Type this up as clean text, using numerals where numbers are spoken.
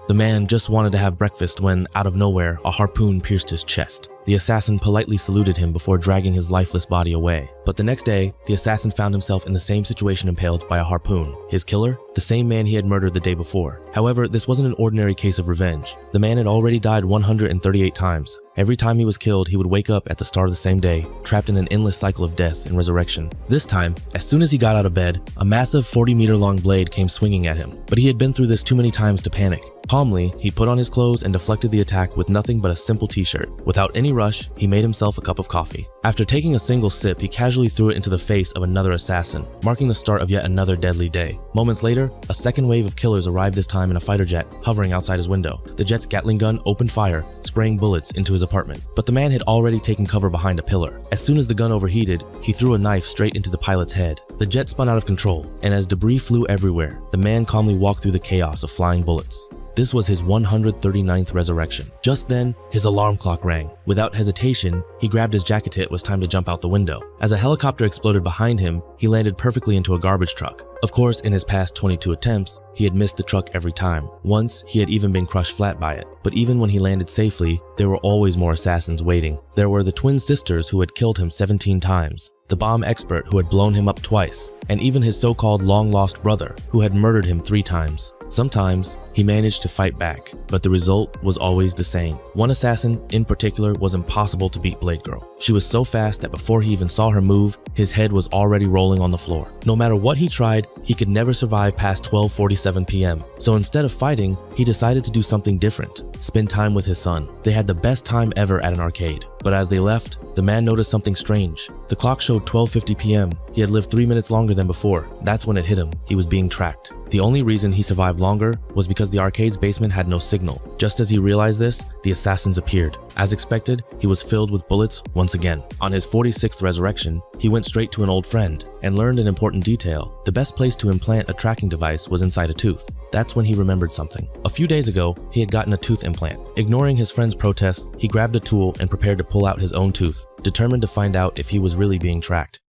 The man just wanted to have breakfast when, out of nowhere, a harpoon pierced his chest. The assassin politely saluted him before dragging his lifeless body away. But the next day, the assassin found himself in the same situation, impaled by a harpoon. His killer? The same man he had murdered the day before. However, this wasn't an ordinary case of revenge. The man had already died 138 times. Every time he was killed, he would wake up at the start of the same day, trapped in an endless cycle of death and resurrection. This time, as soon as he got out of bed, a massive 40-meter-long blade came swinging at him. But he had been through this too many times to panic. Calmly, he put on his clothes and deflected the attack with nothing but a simple t-shirt. Without any rush, he made himself a cup of coffee. After taking a single sip, he casually threw it into the face of another assassin, marking the start of yet another deadly day. Moments later, a second wave of killers arrived, this time in a fighter jet, hovering outside his window. The jet's Gatling gun opened fire, spraying bullets into his apartment. But the man had already taken cover behind a pillar. As soon as the gun overheated, he threw a knife straight into the pilot's head. The jet spun out of control, and as debris flew everywhere, the man calmly walked through the chaos of flying bullets. This was his 139th resurrection. Just then, his alarm clock rang. Without hesitation, he grabbed his jacket. It was time to jump out the window. As a helicopter exploded behind him, he landed perfectly into a garbage truck. Of course, in his past 22 attempts, he had missed the truck every time. Once, he had even been crushed flat by it. But even when he landed safely, there were always more assassins waiting. There were the twin sisters who had killed him 17 times, the bomb expert who had blown him up twice, and even his so-called long-lost brother who had murdered him 3 times. Sometimes, he managed to fight back, but the result was always the same. One assassin, in particular, was impossible to beat Blade Girl. She was so fast that before he even saw her move, his head was already rolling on the floor. No matter what he tried, he could never survive past 12:47 p.m. So instead of fighting, he decided to do something different, spend time with his son. They had the best time ever at an arcade. But as they left, the man noticed something strange. The clock showed 12:50 p.m. He had lived 3 minutes longer than before. That's when it hit him. He was being tracked. The only reason he survived longer was because the arcade's basement had no signal. Just as he realized this, the assassins appeared. As expected, he was filled with bullets once again. On his 46th resurrection, he went straight to an old friend and learned an important detail. The best place to implant a tracking device was inside a tooth. That's when he remembered something. A few days ago, he had gotten a tooth implant. Ignoring his friend's protests, he grabbed a tool and prepared to pull out his own tooth, determined to find out if he was really being tracked.